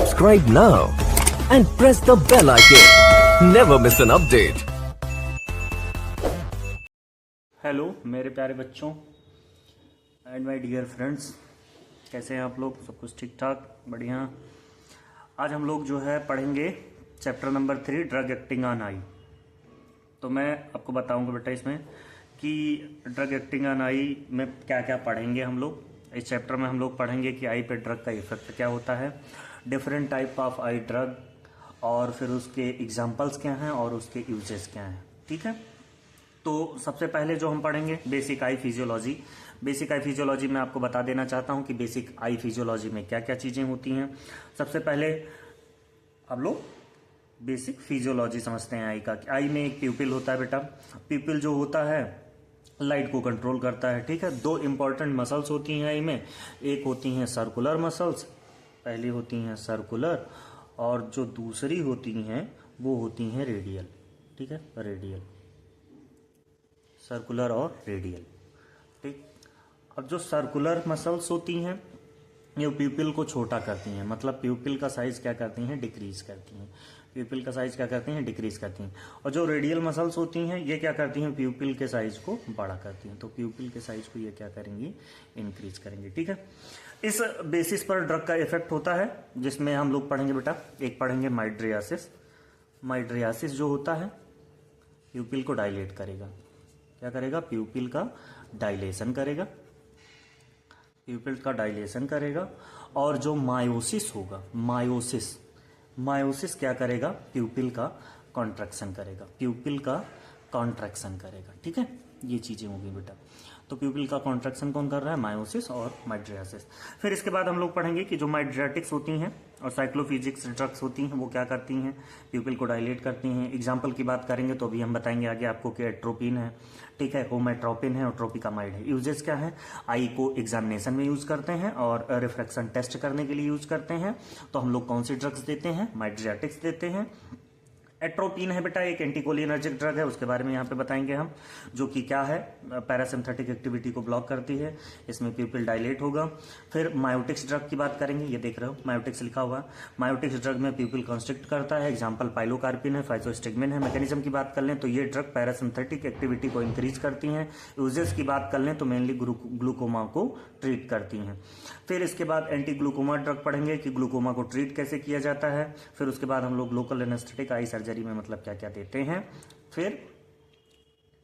Subscribe now and press the bell icon. Never miss an update. Hello मेरे प्यारे बच्चों and my dear friends, कैसे हैं आप लोग? सब कुछ ठीक ठाक, बढ़िया। आज हम लोग जो है पढ़ेंगे chapter number 3 drug acting on I. तो मैं आपको बताऊंगा बेटा इसमें कि ड्रग एक्टिंग ऑन आई में क्या क्या पढ़ेंगे हम लोग। इस चैप्टर में हम लोग पढ़ेंगे कि आई पे ड्रग का इफेक्ट क्या होता है, different type of I drug, और फिर उसके एग्जांपल्स क्या हैं और उसके यूजेस क्या हैं। ठीक है, तो सबसे पहले जो हम पढ़ेंगे बेसिक आई फिजियोलॉजी। बेसिक आई फिजियोलॉजी में आपको बता देना चाहता हूं कि बेसिक आई फिजियोलॉजी में क्या क्या चीजें होती हैं। सबसे पहले हम लोग बेसिक फिजियोलॉजी समझते हैं आई का। आई में एक प्यूपिल होता है बेटा। प्यूपिल जो होता है लाइट को कंट्रोल करता है। ठीक है, दो इंपॉर्टेंट मसल्स होती हैं आई में। एक होती हैं सर्कुलर मसल्स, पहली होती हैं सर्कुलर, और जो दूसरी होती हैं वो होती हैं रेडियल। ठीक है, रेडियल, सर्कुलर और रेडियल। ठीक, अब जो सर्कुलर मसल्स होती हैं ये प्यूपिल को छोटा करती हैं, मतलब प्यूपिल का साइज क्या करती हैं, डिक्रीज करती हैं। प्यूपिल का साइज क्या करती हैं, डिक्रीज करती हैं। और जो रेडियल मसल्स होती हैं ये क्या करती हैं, प्यूपिल के साइज को बड़ा करती हैं। तो प्यूपिल के साइज को ये क्या करेंगी, इंक्रीज करेंगे। ठीक है, इस बेसिस पर ड्रग का इफेक्ट होता है, जिसमें हम लोग पढ़ेंगे बेटा, एक पढ़ेंगे माइड्रियासिस। माइड्रियासिस जो होता है प्यूपिल को डायलेट करेगा। क्या करेगा, प्यूपिल का डायलेशन करेगा, प्यूपिल का डायलेशन करेगा। और जो मायोसिस होगा, मायोसिस क्या करेगा, प्यूपिल का कॉन्ट्रैक्शन करेगा, प्यूपिल का कॉन्ट्रैक्शन करेगा। ठीक है, ये चीजें होगी बेटा। तो प्यूपिल का कॉन्ट्रैक्शन कौन कर रहा है, मायोसिस और माइड्रियासिस। फिर इसके बाद हम लोग पढ़ेंगे कि जो माइड्रियाटिक्स होती हैं और साइक्लोफिजिक्स ड्रग्स होती हैं वो क्या करती हैं, प्यूपिल को डायलेट करती हैं। एग्जाम्पल की बात करेंगे तो अभी हम बताएंगे आगे आपको कि एट्रोपिन है, ठीक है, होमेट्रोपिन है और ट्रोपिकामाइड है। यूजेस क्या है, आई को एग्जामिनेशन में यूज करते हैं और रिफ्रैक्शन टेस्ट करने के लिए यूज करते हैं। तो हम लोग कौन सी ड्रग्स देते हैं, माइड्रियाटिक्स देते हैं। एट्रोपिन है बेटा, एक एंटीकोलिनर्जिक ड्रग है, उसके बारे में यहाँ पे बताएंगे हम, जो कि क्या है, पैरासिम्पथेटिक एक्टिविटी को ब्लॉक करती है, इसमें प्यूपिल डायलेट होगा। फिर मायोटिक्स ड्रग की बात करेंगे, ये देख रहे हो मायोटिक्स लिखा हुआ। मायोटिक्स ड्रग में प्यूपिल कॉन्स्ट्रिक्ट करता है, एग्जाम्पल पाइलोकार्पिन है, फाइजोस्टिग्मिन है। मैकेनिज्म की बात कर लें तो ये ड्रग पैरासिम्पथेटिक एक्टिविटी को इंक्रीज करती हैं। यूजेस की बात कर लें तो मेनली ग्लूकोमा को ट्रीट करती हैं। फिर इसके बाद एंटी ग्लूकोमा ड्रग पढ़ेंगे कि ग्लूकोमा को ट्रीट कैसे किया जाता है। फिर उसके बाद हम लोग लोकल एनेस्थेटिक आई सर्जरी में मतलब क्या क्या देते हैं। फिर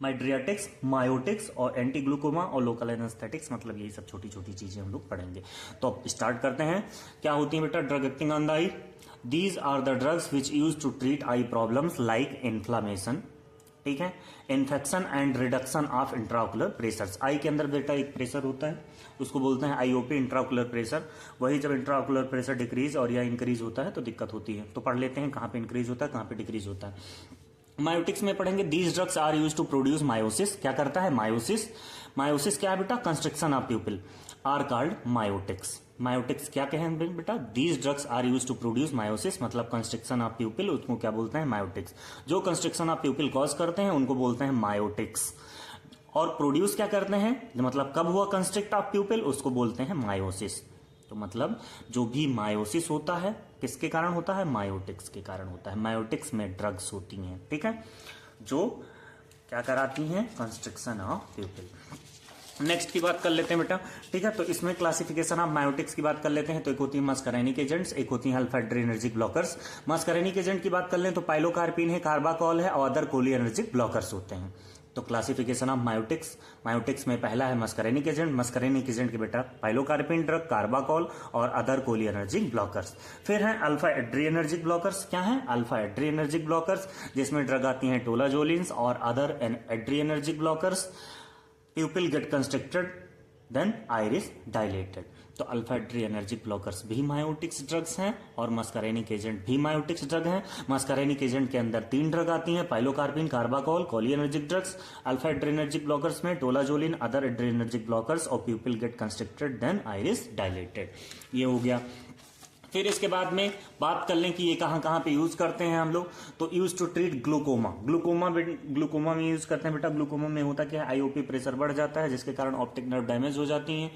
माइड्रियाटिक्स, मायोटिक्स और एंटी ग्लूकोमा और लोकल एनेस्थेटिक्स, मतलब यही सब छोटी छोटी चीजें हम लोग पढ़ेंगे। तो अब स्टार्ट करते हैं। क्या होती है बेटा drug acting on the eye? These are the drugs which use to treat eye problems like inflammation, ठीक है, infection and reduction of intraocular pressures. Eye के अंदर बेटा एक प्रेशर होता है, उसको बोलते हैं आईओपी, इंट्राओकुलर प्रेशर। वही जब इंट्राओकुलर प्रेशर डिक्रीज और या इंक्रीज होता है तो दिक्कत होती है। तो पढ़ लेते हैं कहां पे इंक्रीज होता है, कहां पे डिक्रीज होता है। मायोटिक्स में पढ़ेंगे these drugs are use to produce miosis. क्या करता है, मायोसिस। मायोसिस क्या है बेटा, construction of pupil, are called miotics. Miotics क्या कहें बेटा, these drugs are use to produce miosis, मतलब कंस्ट्रक्शन ऑफ प्यूपिल, उसको क्या बोलते हैं, मायोटिक्स। जो कंस्ट्रक्शन ऑफ प्यूपिल कॉज करते हैं उनको बोलते हैं मायोटिक्स। और प्रोड्यूस क्या करते हैं, मतलब कब हुआ कंस्ट्रक्ट ऑफ प्यूपिल, उसको बोलते हैं मायोसिस। तो मतलब जो भी मायोसिस होता है किसके कारण होता है, मायोटिक्स के कारण होता है। मायोटिक्स में ड्रग्स होती हैं, ठीक है, जो क्या कराती हैं, कंस्ट्रक्शन ऑफ प्यूपिल। नेक्स्ट की बात कर लेते हैं बेटा, ठीक है। तो इसमें क्लासिफिकेशन ऑफ मायोटिक्स की बात कर लेते हैं। तो एक होती है मस्करेनिक एजेंट्स, एक होती है alpha adrenergic blockers. Muscarinic agent की बात कर लें तो पाइलोकार्पिन है, कार्बाकॉल है और अदर कोलिनर्जिक ब्लॉकर्स होते हैं। तो क्लासिफिकेशन ऑफ मायोटिक्स, मायोटिक्स में पहला है मस्करेनिक एजेंट। मस्करेनिक एजेंट के बेटा पाइलोकार्पिन ड्रग, कार्बाकॉल और अदर कोलिनर्जिक ब्लॉकर्स। फिर है अल्फा एड्रेनर्जिक ब्लॉकर्स। क्या है, अल्फा एड्रेनर्जिक ब्लॉकर्स, जिसमें ड्रग आती हैं टोलाजोलिन्स और other adrenergic blockers. Pupil get constricted, then iris dilated। तो अल्फा एड्रेनर्जिक ब्लॉकर्स भी मायोटिक्स ड्रग्स हैं और मस्करेनिक एजेंट भी मायोटिक्स ड्रग हैं। मस्करेनिक एजेंट के अंदर 3 ड्रग आती हैं, pilocarpine, carbachol, cholinergic drugs. Alpha adrenergic blockers में टोलाजोलिन, अदर एड्रेनर्जिक ब्लॉकर्स और pupil get constricted then iris dilated. ये हो गया। फिर इसके बाद में बात कर लें कि ये कहां कहां पे यूज करते हैं हम लोग। तो use to treat glaucoma, glaucoma में यूज करते हैं बेटा। ग्लूकोमा में होता क्या है, आईओपी प्रेशर बढ़ जाता है जिसके कारण ऑप्टिक नर्व डैमेज हो जाती हैं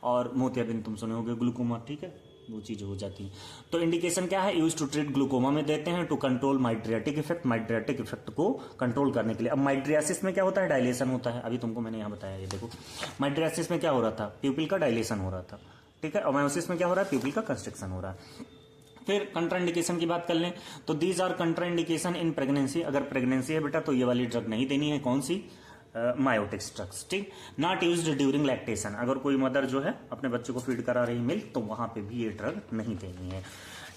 और मोतियाबिंद तुम सुने होगे ग्लूकोमा, ठीक है, वो चीज़ हो जाती है। तो इंडिकेशन क्या है, यूज टू ट्रीट ग्लूकोमा में देते हैं to control mydriatic effect, mydriatic effect को कंट्रोल करने के लिए। अब माइड्रियासिस में क्या होता है, डायलेशन होता है। अभी तुमको मैंने यहाँ बताया, ये देखो माइड्रियासिस में क्या हो रहा था, प्यूपिल का डायलेशन हो रहा था, ठीक है। और मायोसिस में क्या हो रहा है, प्यूपिल का कंस्ट्रक्शन हो रहा है। फिर कंट्राइंडिकेशन की बात कर लें तो these are contraindication in pregnancy. अगर प्रेगनेंसी है बेटा तो ये वाली ड्रग नहीं देनी है, कौन सी, मायोटिक्स ड्रग्स, ठीक। नॉट यूज्ड ड्यूरिंग लैक्टेशन, अगर कोई मदर जो है अपने बच्चे को फीड करा रही मिल्क तो वहां पे भी ये ड्रग नहीं देनी है,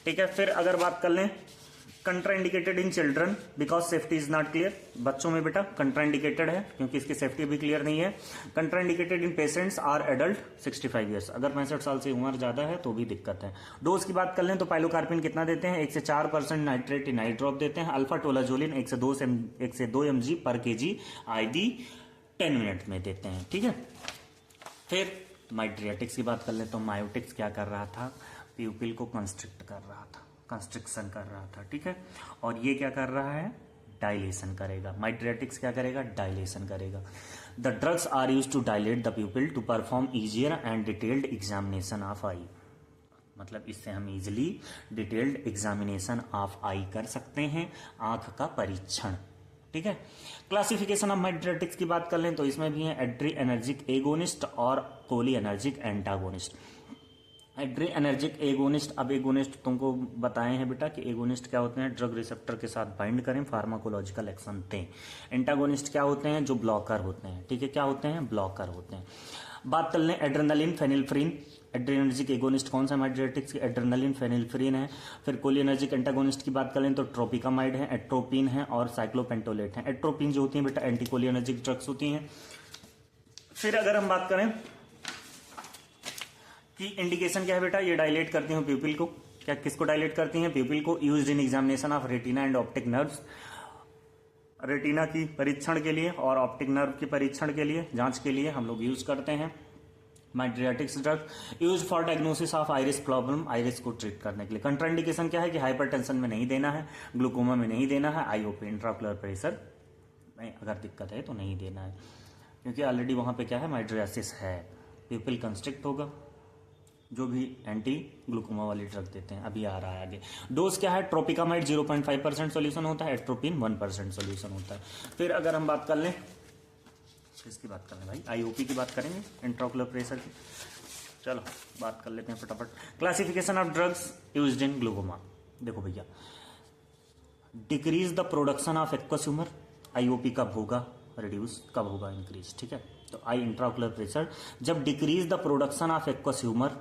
ठीक है। फिर अगर बात कर लें contraindicated in children because safety is not clear, बच्चों में बेटा कंट्राइंडिकेटेड है क्योंकि इसकी सेफ्टी भी क्लियर नहीं है। Contraindicated in patients are adult 65 years, अगर 65 साल से उम्र ज्यादा है तो भी दिक्कत है। डोज की बात कर लें तो पाइलोकार्पिन कितना देते हैं, 1 से 4% नाइट्रेट इन आई ड्रॉप देते हैं। अल्फा टोलाजोलिन 1 से 2 mg पर kg आईडी 10 मिनट में देते हैं, ठीक है। फिर माइड्रियाटिक्स की बात कर लें तो मायोटिक्स क्या कर रहा था, प्यूपिल को कंस्ट्रिक्ट कर रहा था, कंस्ट्रिक्शन कर रहा था, ठीक है। और ये क्या कर रहा है, डायलेशन करेगा। माइड्रियाटिक्स क्या करेगा, डायलेशन करेगा। The drugs are use to dilate the pupil to perform easier and detailed examination of eye, मतलब इससे हम easily detailed examination of eye कर सकते हैं, आंख का परीक्षण, ठीक है। क्लासिफिकेशन ऑफ माइड्रियाटिक्स की बात कर लें तो इसमें भी है एड्री एनर्जिक एगोनिस्ट और cholinergic antagonist. Adrenergic agonist, अब एगोनिस्ट तुमको बताए हैं बेटा कि एगोनिस्ट क्या होते हैं, ड्रग रिसेप्टर के साथ बाइंड करें, फार्माकोलॉजिकल एक्शन दें। एंटागोनिस्ट क्या होते हैं, जो ब्लॉकर होते हैं, ठीक है। क्या होते हैं, ब्लॉकर होते हैं। बात कर लें एड्रेनालिन फेनिल्फ्रीन, एड्रेनर्जिक एगोनिस्ट कौन सा माइड्रियाटिक्स की, एड्रेनालिन फेनिल्फ्रीन है। फिर कोलिनर्जिक एंटागोनिस्ट की बात करें तो ट्रोपिकामाइड है, एट्रोपिन है और साइक्लोपेंटोलेट है। एट्रोपिन जो होती है बेटा एंटी कोलिनर्जिक ड्रग्स होती हैं। फिर अगर हम बात करें कि इंडिकेशन क्या है बेटा, ये डायलेट करती हैं प्यूपिल को, क्या किसको डायलेट करती हैं, प्यूपिल को। Used in examination of retina and optic nerves, retina की परीक्षण के लिए और ऑप्टिक नर्व की परीक्षण के लिए, जांच के लिए हम लोग यूज करते हैं mydriatics drug. Use for diagnosis of iris problem, iris को ट्रीट करने के लिए। कंट्राइंडिकेशन क्या है कि हाइपरटेंशन में नहीं देना है, ग्लूकोमा में नहीं देना है, आईओपी इंट्राओकुलर प्रेशर में अगर दिक्कत है तो नहीं देना है, क्योंकि ऑलरेडी वहां पे क्या है, माइड्रियासिस है, प्यूपिल कंस्ट्रिक्ट होगा। जो भी एंटी ग्लूकोमा वाली ड्रग देते हैं, अभी आ रहा है आगे। डोज क्या है, ट्रोपिकामाइड 0.5% सोल्यूशन होता है, एट्रोपिन 1% सोल्यूशन होता है। फिर अगर हम बात कर लें, किसकी बात कर लें भाई, आईओपी की बात करेंगे, इंट्राओकुलर प्रेशर की। चलो बात कर लेते हैं फटाफट। Classification of drugs used in glaucoma, देखो भैया, decrease the production of aqueous humour, IOP कब होगा रिड्यूस, कब होगा इंक्रीज, ठीक है। तो आई इंट्राओकुलर प्रेशर जब decrease the production of aqueous humour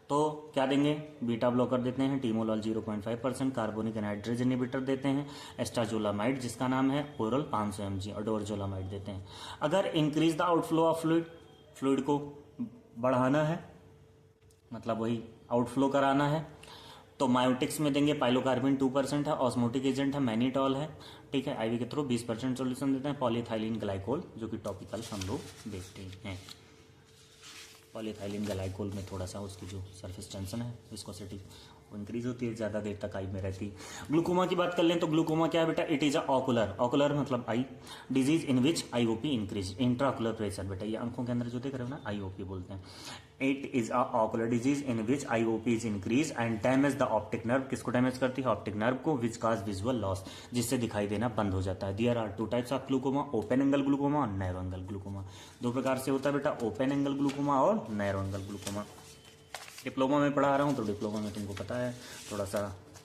तो क्या देंगे, बीटा ब्लॉकर देते हैं, टीमोलॉल 0.5%, कार्बोनिक एनहाइड्रेज इनहिबिटर देते हैं, एस्टाजोलामाइड जिसका नाम है ओरल 500 mg और डोरजोलामाइड देते हैं। अगर increase the outflow of fluid, fluid को बढ़ाना है, मतलब वही आउटफ्लो कराना है, तो मायोटिक्स में देंगे पाइलोकार्बिन 2% है, ऑस्मोटिक एजेंट है मैनिटॉल है, ठीक है। आईवी के थ्रू 20% सोल्यूशन देते हैं, पॉलीथाइलिन ग्लाइकोल जो कि टॉपिकल हम लोग देखते हैं। पॉलीथाइलिन ग्लाइकोल में थोड़ा सा उसकी जो सरफेस टेंशन है, विस्कोसिटी, वो इंक्रीज होती है, ज़्यादा देर तक आई में रहती है। ग्लूकोमा की बात कर लें तो ग्लूकोमा क्या है बेटा, it is a ocular, ocular मतलब eye, disease in which IOP increase, intraocular pressure बेटा, ये आंखों के अंदर जो देख रहे हो ना आईओपी बोलते हैं। It is a ocular disease in which IOP is increase and damage the optic nerve, किसको डैमेज करती है, ऑप्टिक नर्व को, विच काज विजुअल लॉस, जिससे दिखाई देना बंद हो जाता है। There are 2 types of glaucoma, open angle glaucoma और नैरो एंगल ग्लूकोमा। 2 प्रकार से होता है बेटा, ओपन एंगल ग्लूकोमा और नैरो एंगल ग्लूकोमा। डिप्लोमा में पढ़ा रहा हूँ तो डिप्लोमा में तुमको पता है थोड़ा सा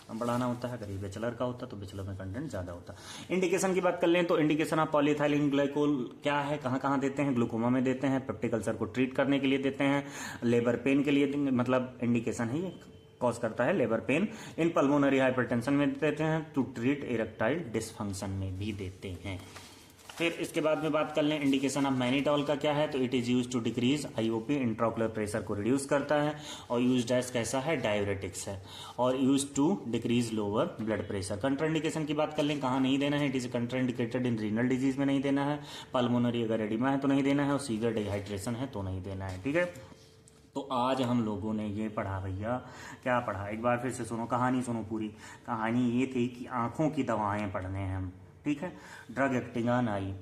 कम पढ़ाना होता है, अगर ये बैचलर का होता तो बैचलर में कंटेंट ज्यादा होता। इंडिकेशन की बात कर लें तो इंडिकेशन ऑफ पॉलीथाइलिन ग्लाइकोल क्या है, कहाँ कहाँ देते हैं, ग्लूकोमा में देते हैं, पेप्टिक अल्सर को ट्रीट करने के लिए देते हैं, लेबर पेन के लिए, मतलब इंडिकेशन है ये, कॉज करता है labour pain. In pulmonary hypertension में देते हैं, टू ट्रीट इरेक्टाइल डिसफंक्शन में भी देते हैं। फिर इसके बाद में बात कर लें इंडिकेशन ऑफ मैनिटॉल का क्या है, तो it is use to decrease IOP, intraocular pressure को रिड्यूस करता है, और यूज एज कैसा है, डाययूरेटिक्स है, और use to decrease lower blood pressure. Contraindication की बात कर लें, कहाँ नहीं देना है, it is contraindicated in renal disease में नहीं देना है, पल्मोनरी अगर एडिमा है तो नहीं देना है, और सीवियर डिहाइड्रेशन है तो नहीं देना है, ठीक है। तो आज हम लोगों ने ये पढ़ा भैया, क्या पढ़ा, एक बार फिर से सुनो, कहानी सुनो पूरी। कहानी ये थी कि आंखों की दवाएं पढ़ने हैं हम, ठीक है, ड्रग एक्टिंग ऑन आई।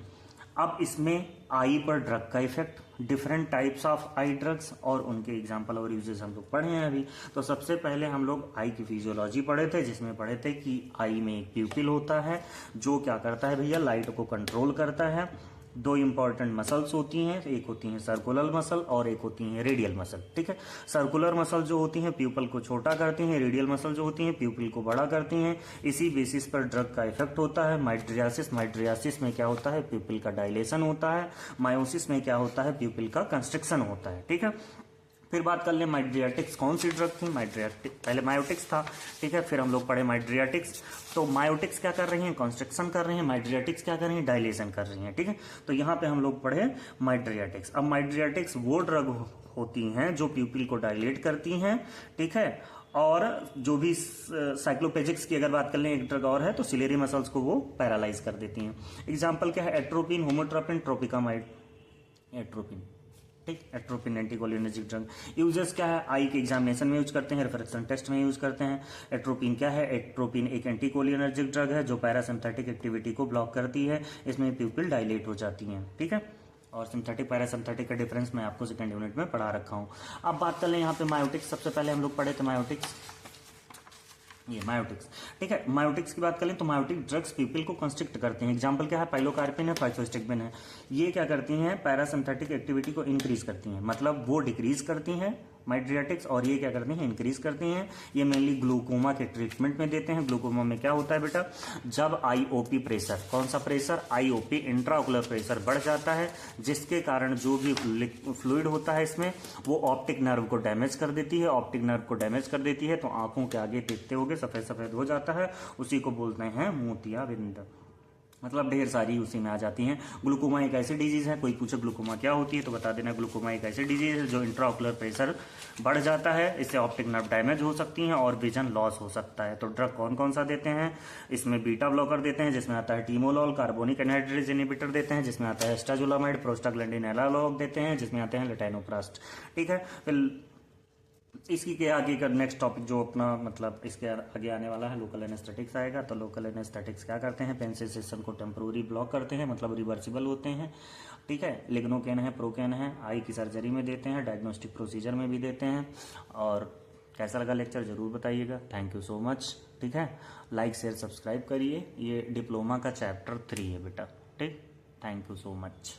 अब इसमें आई पर ड्रग का effect, different types of I drugs और उनके एग्जांपल और यूजेस हम लोग पढ़े हैं अभी। तो सबसे पहले हम लोग आई की फिजियोलॉजी पढ़े थे, जिसमें पढ़े थे कि आई में एक प्यूपिल होता है जो क्या करता है भैया, लाइट को कंट्रोल करता है। दो इंपॉर्टेंट मसल्स होती हैं, एक होती है सर्कुलर मसल और एक होती है रेडियल मसल। ठीक है, सर्कुलर मसल जो होती हैं प्यूपल को छोटा करती हैं, रेडियल मसल जो होती हैं प्यूपिल को बड़ा करती हैं। इसी बेसिस पर ड्रग का इफेक्ट होता है। माइड्रियासिस में क्या होता है, प्यूपिल का डायलेशन होता है। मायोसिस में क्या होता है, प्यूपिल का कंस्ट्रिक्शन होता है। ठीक है, फिर बात कर ले माइड्रियाटिक्स कौन सी ड्रग थी। पहले मायोटिक्स था, ठीक है, फिर हम लोग पढ़े माइड्रियाटिक्स। तो मायोटिक्स क्या कर रही हैं, कॉन्स्ट्रिक्शन कर रही हैं। माइड्रियाटिक्स क्या कर रही हैं, डायलेशन कर रही हैं। ठीक है, तो यहाँ पे हम लोग पढ़े माइड्रियाटिक्स। अब माइड्रियाटिक्स वो ड्रग होती हैं जो प्यूपिल को डायलेट करती हैं। ठीक है, और जो भी साइक्लोपेजिक्स की अगर बात कर लें, एक ड्रग और है, तो सिलेरी मसल्स को वो पैरालाइज कर देती हैं। एग्जाम्पल क्या है, एट्रोपिन, होमोट्रोपिन, ट्रोपिकामाइड। एट्रोपिन, ठीक, एट्रोपिन एंटीकोलिनर्जिक ड्रग। यूजेस क्या है, आई के एग्जामिनेशन में यूज करते हैं, रिफ्रैक्शन टेस्ट में यूज करते हैं। एट्रोपिन क्या है, एट्रोपिन एक एंटीकोलिनर्जिक ड्रग है जो पैरासिम्पथेटिक एक्टिविटी को ब्लॉक करती है। इसमें प्यूपिल डायलेट हो जाती है। ठीक है, और सिंथेटिक पैरासिम्पथेटिक का डिफरेंस मैं आपको सेकंड यूनिट में पढ़ा रखा हूं। अब बात कर लें यहाँ पे मायोटिक्स। सबसे पहले हम लोग पढ़े थे मायोटिक्स, ये मायोटिक्स। ठीक है, मायोटिक्स की बात करें तो मायोटिक ड्रग्स पीपल को कंस्ट्रिक्ट करते हैं। एग्जांपल क्या है, पाइलोकार्पिन है, फाइसोस्टिग्बिन है। ये क्या करती हैं, पैरासिम्पथेटिक एक्टिविटी को इंक्रीज करती हैं, मतलब वो डिक्रीज करती हैं माइड्रियाटिक्स, और ये क्या करती हैं, इंक्रीज करती हैं। ये मेनली ग्लूकोमा के ट्रीटमेंट में देते हैं। ग्लूकोमा में क्या होता है बेटा, जब आईओपी प्रेशर, कौन सा प्रेशर, आईओपी इंट्राओकुलर प्रेशर बढ़ जाता है, जिसके कारण जो भी फ्लूइड होता है इसमें वो ऑप्टिक नर्व को डैमेज कर देती है। ऑप्टिक नर्व को डैमेज कर देती है तो आंखों के आगे देखते होगे सफेद सफेद हो जाता है, उसी को बोलते हैं मोतियाबिंद, मतलब ढेर सारी उसी में आ जाती हैं। ग्लूकोमा एक ऐसी डिजीज है, कोई पूछे ग्लूकोमा क्या होती है तो बता देना, ग्लूकोमा एक ऐसी डिजीज है जो इंट्राओकुलर प्रेशर बढ़ जाता है, इससे ऑप्टिक नर्व डैमेज हो सकती हैं और विजन लॉस हो सकता है। तो ड्रग कौन कौन सा देते हैं, इसमें बीटा ब्लॉकर देते हैं जिसमें आता है टीमोलॉल, कार्बोनिक एनहाइड्रेज इनहिबिटर देते हैं जिसमें आता है एस्टाजुलामाइड, प्रोस्टाग्लैंडिन एनालॉग देते हैं जिसमें आते हैं लेटाइनोप्रास्ट। ठीक है, फिर इसकी के आगे का नेक्स्ट टॉपिक जो अपना मतलब इसके आगे आने वाला है, लोकल एनेस्थेटिक्स आएगा। तो लोकल एनेस्थेटिक्स क्या करते हैं, पेन सेंसेशन को टेम्पोररी ब्लॉक करते हैं, मतलब रिवर्सिबल होते हैं। ठीक है, लिग्नोकेन है, प्रोकेन है, आई की सर्जरी में देते हैं, डायग्नोस्टिक प्रोसीजर में भी देते हैं। और कैसा लगा लेक्चर जरूर बताइएगा। Thank you so much. ठीक है, लाइक शेयर सब्सक्राइब करिए। ये डिप्लोमा का चैप्टर 3 है बेटा। ठीक, थैंक यू सो मच।